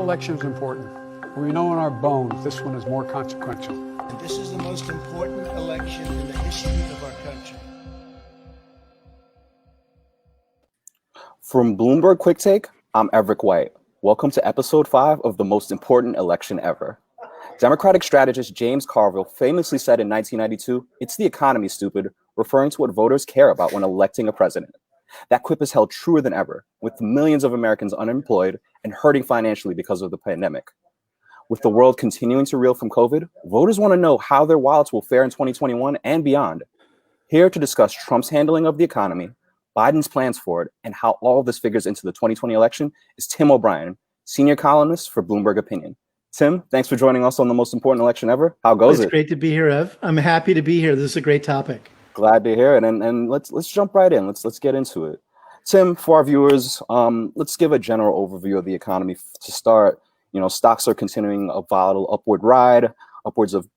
election is important. We know in our bones this one is more consequential. And this is the most important election in the history of our country. From Bloomberg Quick Take, I'm Everett White. Welcome to episode 5 of the most important election ever. Democratic strategist James Carville famously said in 1992, "It's the economy, stupid," referring to what voters care about when electing a president. That quip is held truer than ever, with millions of Americans unemployed and hurting financially because of the pandemic. With the world continuing to reel from COVID, voters want to know how their wallets will fare in 2021 and beyond. Here to discuss Trump's handling of the economy, Biden's plans for it, and how all of this figures into the 2020 election is Tim O'Brien, senior columnist for Bloomberg Opinion. Tim, thanks for joining us on the most important election ever. How goes it? It's great to be here, Ev. I'm happy to be here. This is a great topic. Glad to hear it, and let's jump right in. Let's get into it. Tim, for our viewers, let's give a general overview of the economy to start. You know, stocks are continuing a volatile upward ride, upwards of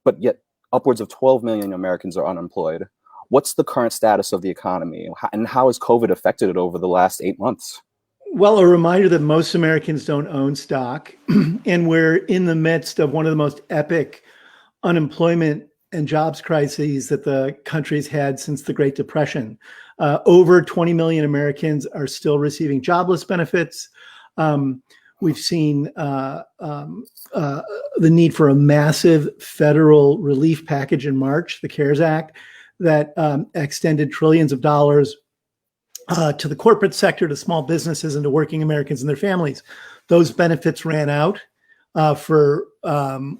12 million Americans are unemployed. What's the current status of the economy, and how has COVID affected it over the last 8 months? Well, a reminder that most Americans don't own stock, and we're in the midst of one of the most epic unemployment and jobs crises that the country's had since the Great Depression. Over 20 million Americans are still receiving jobless benefits. We've seen the need for a massive federal relief package in March, the CARES Act, that extended trillions of dollars to the corporate sector, to small businesses, and to working Americans and their families. Those benefits ran out for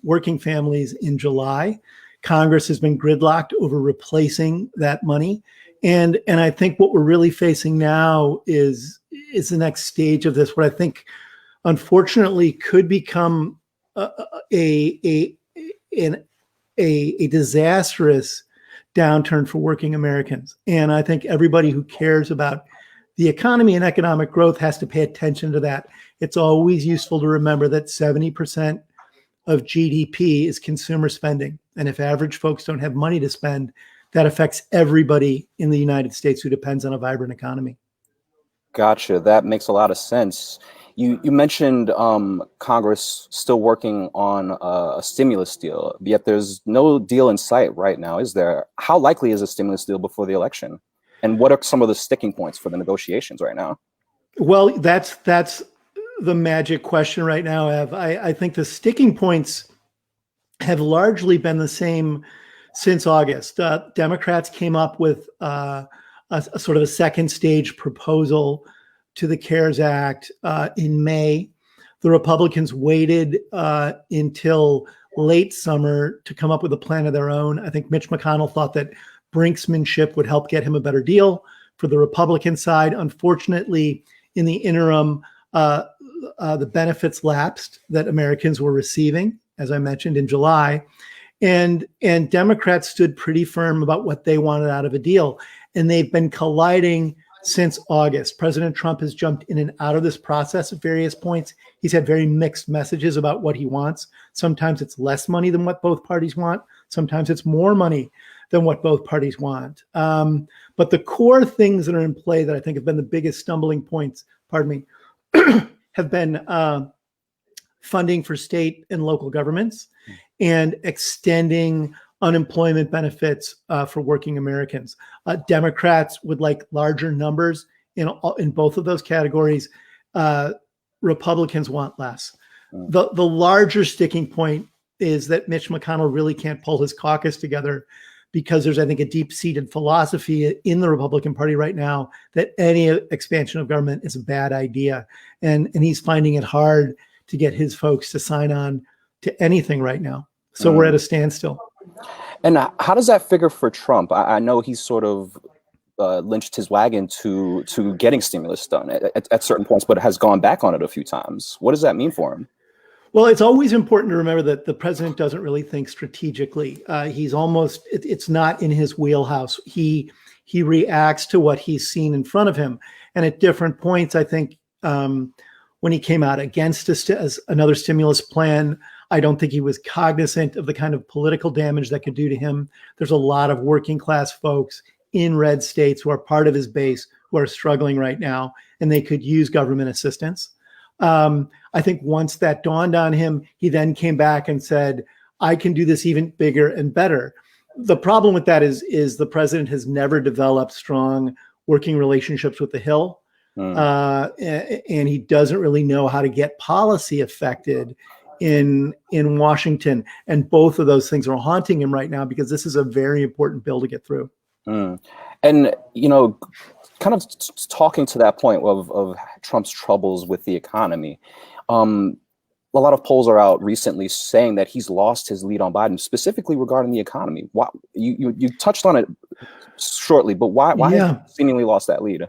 working families in July. Congress has been gridlocked over replacing that money. And I think what we're really facing now is the next stage of this, what I think, unfortunately, could become a disastrous downturn for working Americans. And I think everybody who cares about the economy and economic growth has to pay attention to that. It's always useful to remember that 70% of GDP is consumer spending. And if average folks don't have money to spend, that affects everybody in the United States who depends on a vibrant economy. Gotcha. That makes a lot of sense. You mentioned Congress still working on a stimulus deal, yet there's no deal in sight right now, is there? How likely is a stimulus deal before the election? And what are some of the sticking points for the negotiations right now? Well, that's the magic question right now, Ev. I think the sticking points have largely been the same since August. Democrats came up with a sort of a second stage proposal to the CARES Act in May. The Republicans waited until late summer to come up with a plan of their own. I think Mitch McConnell thought that brinksmanship would help get him a better deal for the Republican side. Unfortunately, in the interim, the benefits lapsed that Americans were receiving, as I mentioned, in July. And Democrats stood pretty firm about what they wanted out of a deal. And they've been colliding since August. President Trump has jumped in and out of this process at various points. He's had very mixed messages about what he wants. Sometimes it's less money than what both parties want. Sometimes it's more money than what both parties want. But the core things that are in play that I think have been the biggest stumbling points, have been funding for state and local governments and extending unemployment benefits for working Americans. Democrats would like larger numbers in both of those categories. Republicans want less. The larger sticking point is that Mitch McConnell really can't pull his caucus together because there's, I think, a deep-seated philosophy in the Republican Party right now that any expansion of government is a bad idea. And he's finding it hard to get his folks to sign on to anything right now. So we're at a standstill. And how does that figure for Trump? I know he's sort of lynched his wagon to getting stimulus done at certain points, but has gone back on it a few times. What does that mean for him? Well, it's always important to remember that the president doesn't really think strategically. It's not in his wheelhouse. He reacts to what he's seen in front of him. And at different points, I think when he came out against another stimulus plan, I don't think he was cognizant of the kind of political damage that could do to him. There's a lot of working class folks in red states who are part of his base who are struggling right now, and they could use government assistance. I think once that dawned on him, he then came back and said, I can do this even bigger and better. The problem with that is the president has never developed strong working relationships with the Hill. And he doesn't really know how to get policy affected in Washington. And both of those things are haunting him right now because this is a very important bill to get through. And, kind of talking to that point of Trump's troubles with the economy, a lot of polls are out recently saying that he's lost his lead on Biden, specifically regarding the economy. Why, you touched on it shortly, but why has he seemingly lost that lead?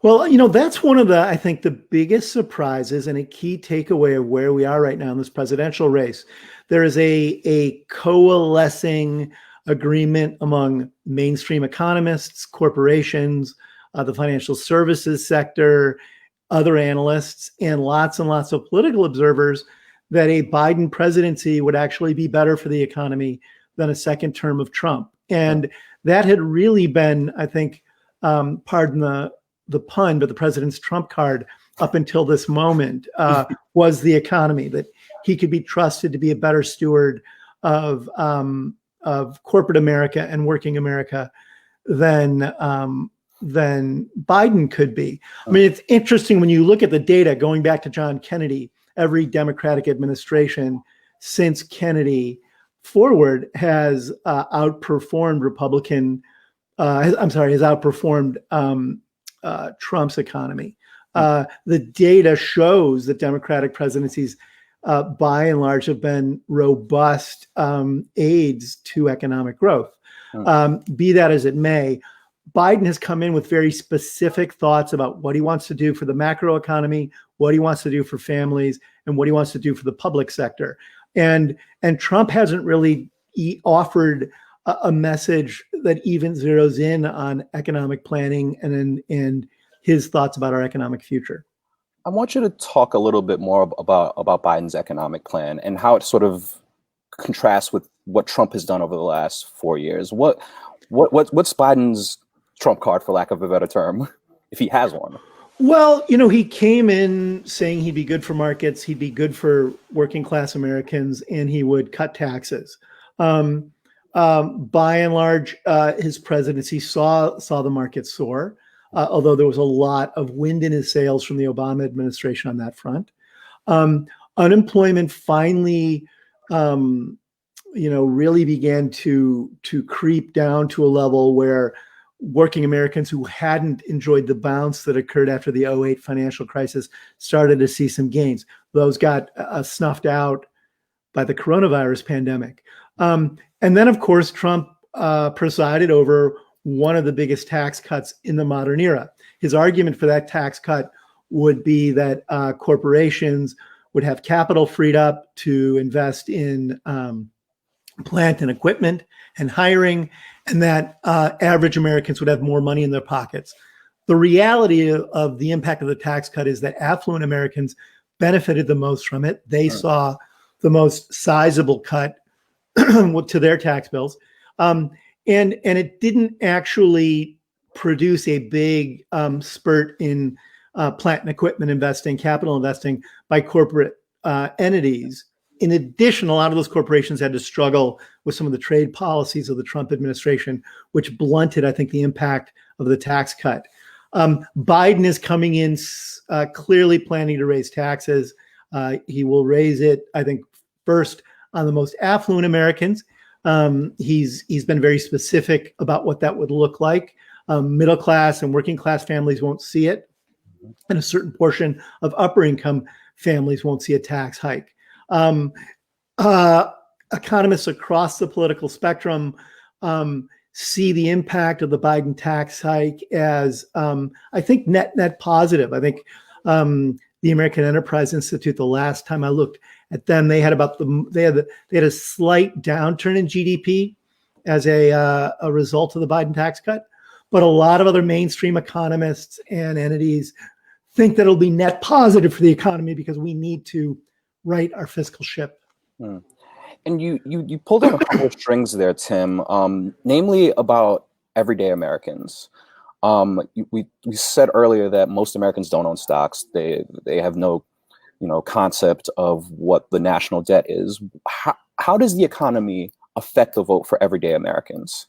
Well, that's one of I think the biggest surprises and a key takeaway of where we are right now in this presidential race. There is a coalescing agreement among mainstream economists, corporations, the financial services sector, other analysts, and lots of political observers that a Biden presidency would actually be better for the economy than a second term of Trump. And that had really been, I think, pardon the pun, but the president's trump card up until this moment was the economy, that he could be trusted to be a better steward of corporate America and working America than Biden could be. I mean, it's interesting when you look at the data going back to John Kennedy. Every Democratic administration since Kennedy forward has outperformed has outperformed Trump's economy. The data shows that Democratic presidencies, by and large, have been robust aids to economic growth. Be that as it may, Biden has come in with very specific thoughts about what he wants to do for the macro economy, what he wants to do for families, and what he wants to do for the public sector. And Trump hasn't really offered a message that even zeroes in on economic planning and his thoughts about our economic future. I want you to talk a little bit more about Biden's economic plan and how it sort of contrasts with what Trump has done over the last 4 years. What's Biden's Trump card, for lack of a better term, if he has one? Well, he came in saying he'd be good for markets, he'd be good for working class Americans, and he would cut taxes. By and large, his presidency saw the market soar, although there was a lot of wind in his sails from the Obama administration on that front. Unemployment finally, really began to creep down to a level where working Americans who hadn't enjoyed the bounce that occurred after the 2008 financial crisis started to see some gains. Those got snuffed out by the coronavirus pandemic. And then, of course, Trump presided over one of the biggest tax cuts in the modern era. His argument for that tax cut would be that corporations would have capital freed up to invest in plant and equipment and hiring, and that average Americans would have more money in their pockets. The reality of the impact of the tax cut is that affluent Americans benefited the most from it. They saw the most sizable cut to their tax bills. And it didn't actually produce a big spurt in plant and equipment investing, capital investing by corporate entities. In addition, a lot of those corporations had to struggle with some of the trade policies of the Trump administration, which blunted, I think, the impact of the tax cut. Biden is coming in clearly planning to raise taxes. He will raise it, I think, first on the most affluent Americans. He's been very specific about what that would look like. Middle class and working class families won't see it, and a certain portion of upper income families won't see a tax hike. Economists across the political spectrum see the impact of the Biden tax hike as, I think, net positive. I think the American Enterprise Institute, the last time I looked at them, they had a slight downturn in GDP as a result of the Biden tax cut. But a lot of other mainstream economists and entities think that it'll be net positive for the economy because we need to right our fiscal ship. And you pulled on a couple of strings there, Tim, namely about everyday Americans. We said earlier that most Americans don't own stocks. They have no concept of what the national debt is. How does the economy affect the vote for everyday Americans?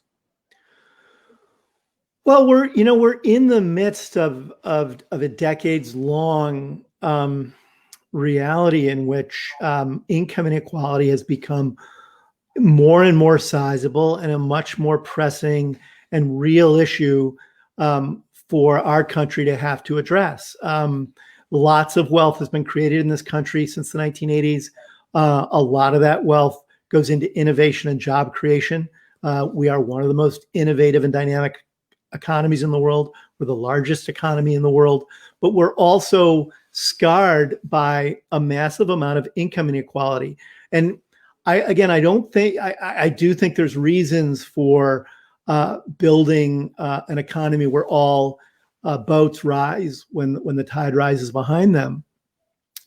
Well, we're in the midst of a decades long reality in which income inequality has become more and more sizable and a much more pressing and real issue for our country to have to address. Lots of wealth has been created in this country since the 1980s. A lot of that wealth goes into innovation and job creation. We are one of the most innovative and dynamic economies in the world. We're the largest economy in the world, but we're also scarred by a massive amount of income inequality. And I do think there's reasons for building an economy where all boats rise when the tide rises behind them,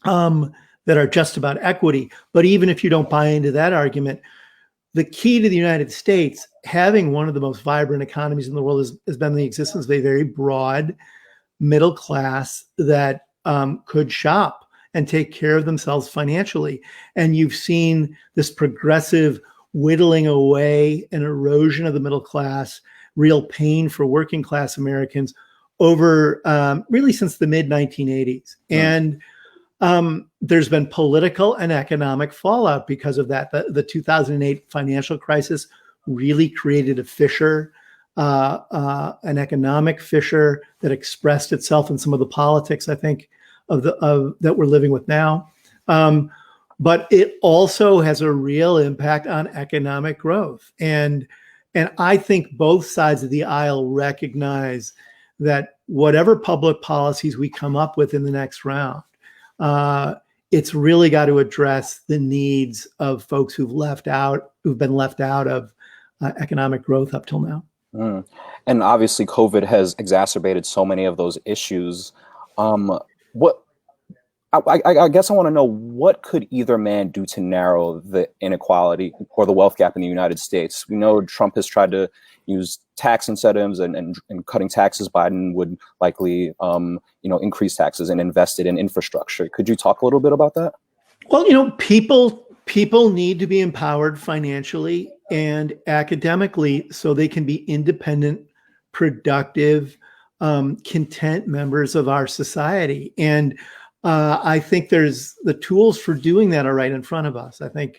that are just about equity. But even if you don't buy into that argument, the key to the United States having one of the most vibrant economies in the world has been the existence of a very broad middle class that could shop and take care of themselves financially. And you've seen this progressive whittling away and erosion of the middle class, real pain for working class Americans over really since the mid 1980s. And there's been political and economic fallout because of that. The 2008 financial crisis really created a fissure, an economic fissure that expressed itself in some of the politics, I think, of that we're living with now. But it also has a real impact on economic growth. And I think both sides of the aisle recognize that whatever public policies we come up with in the next round, it's really got to address the needs of folks who've been left out of economic growth up till now. And obviously, COVID has exacerbated so many of those issues. I guess I want to know, what could either man do to narrow the inequality or the wealth gap in the United States? We know Trump has tried to use tax incentives and cutting taxes. Biden would likely, increase taxes and invest it in infrastructure. Could you talk a little bit about that? Well, people need to be empowered financially and academically so they can be independent, productive, content members of our society. And I think there's the tools for doing that are right in front of us. I think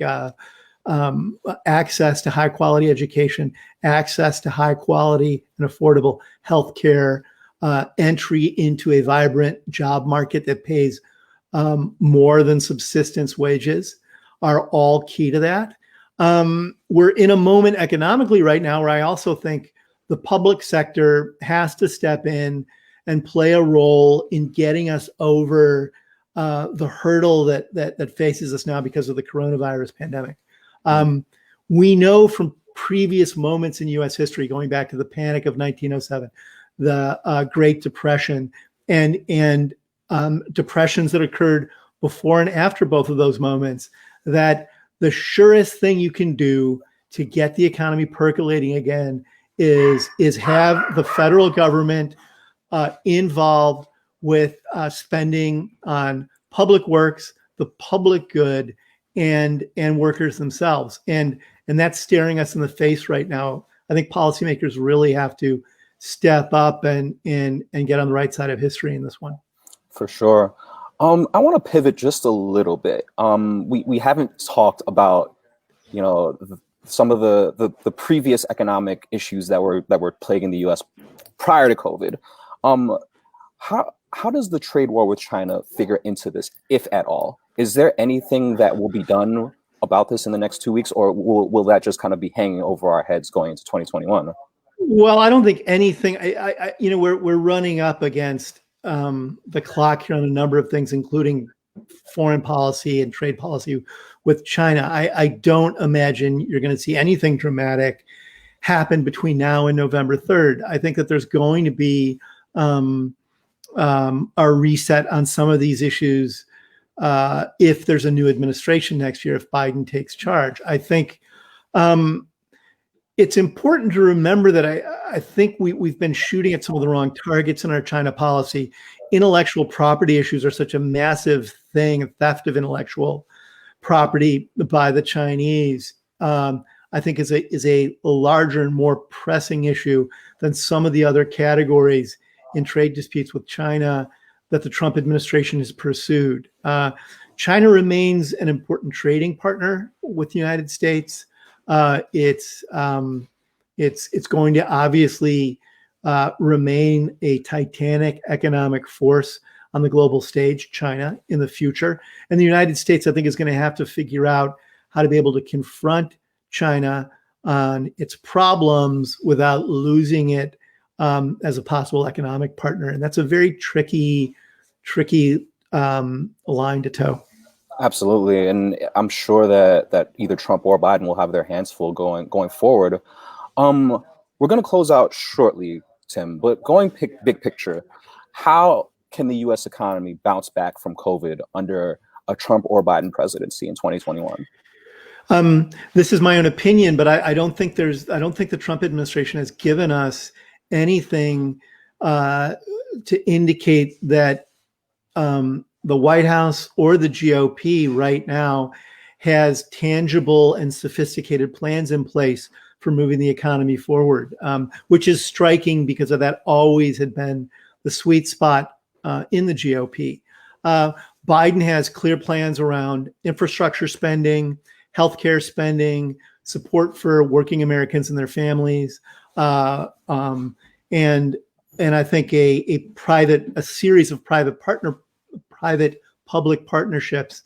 access to high quality education, access to high quality and affordable healthcare, entry into a vibrant job market that pays more than subsistence wages are all key to that. We're in a moment economically right now where I also think the public sector has to step in and play a role in getting us over the hurdle that faces us now because of the coronavirus pandemic. We know from previous moments in U.S. history, going back to the Panic of 1907, the Great Depression, and depressions that occurred before and after both of those moments, that the surest thing you can do to get the economy percolating again is have the federal government involved with spending on public works, the public good, and workers themselves. And that's staring us in the face right now. I think policymakers really have to step up and get on the right side of history in this one. For sure. I want to pivot just a little bit. We haven't talked about, some of the previous economic issues that were plaguing the U.S. prior to COVID. How does the trade war with China figure into this, if at all? Is there anything that will be done about this in the next 2 weeks, or will that just kind of be hanging over our heads going into 2021? Well, I don't think anything. We're running up against the clock here on a number of things, including foreign policy and trade policy with China. I don't imagine you're going to see anything dramatic happen between now and November 3rd. I think that there's going to be a reset on some of these issues if there's a new administration next year, if Biden takes charge. I think it's important to remember that I think we've been shooting at some of the wrong targets in our China policy. Intellectual property issues are such a massive thing, and theft of intellectual property by the Chinese, I think is a larger and more pressing issue than some of the other categories in trade disputes with China that the Trump administration has pursued. China remains an important trading partner with the United States. It's going to obviously remain a titanic economic force on the global stage, China, in the future. And the United States, I think, is going to have to figure out how to be able to confront China on its problems without losing it as a possible economic partner. And that's a very tricky line to toe. Absolutely, and I'm sure that either Trump or Biden will have their hands full going forward. We're going to close out shortly, Tim, but going big picture, how can the U.S. economy bounce back from COVID under a Trump or Biden presidency in 2021? This is my own opinion, but I don't think the Trump administration has given us anything to indicate that the White House or the GOP right now has tangible and sophisticated plans in place for moving the economy forward, which is striking because of that always had been the sweet spot in the GOP. Biden has clear plans around infrastructure spending, healthcare spending, support for working Americans and their families, and I think a series of private public partnerships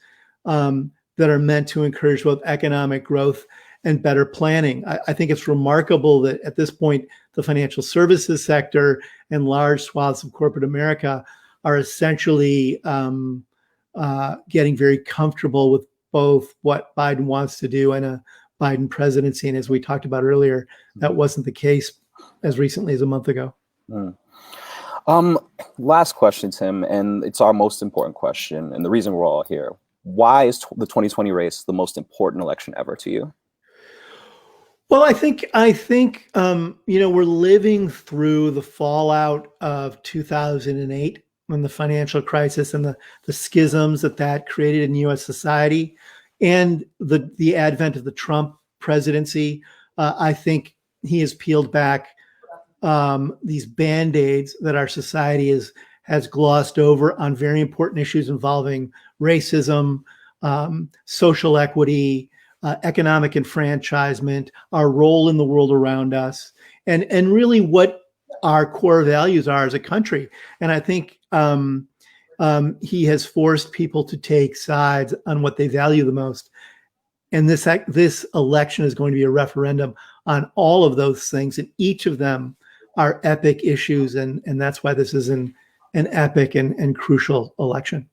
that are meant to encourage both economic growth and better planning. I think it's remarkable that at this point, the financial services sector and large swaths of corporate America are essentially getting very comfortable with both what Biden wants to do and a Biden presidency. And as we talked about earlier, that wasn't the case as recently as a month ago. Last question, Tim, and it's our most important question, and the reason we're all here. Why is the 2020 race the most important election ever to you? Well, I think we're living through the fallout of 2008 when the financial crisis and the schisms that created in U.S. society, and the advent of the Trump presidency. I think he has peeled back these band-aids that our society has glossed over on very important issues involving racism, social equity, economic enfranchisement, our role in the world around us, and really what our core values are as a country. And I think he has forced people to take sides on what they value the most. And this election is going to be a referendum on all of those things, and each of them are epic issues, and that's why this is an epic and crucial election.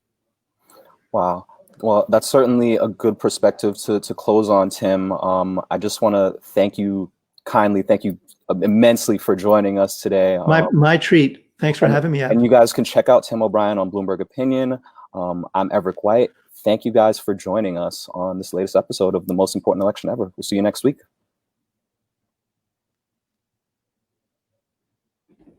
Wow. Well, that's certainly a good perspective to close on, Tim. I just want to thank you immensely for joining us today. My treat. Thanks for having me. And you guys can check out Tim O'Brien on Bloomberg Opinion. I'm Everett White. Thank you guys for joining us on this latest episode of The Most Important Election Ever. We'll see you next week.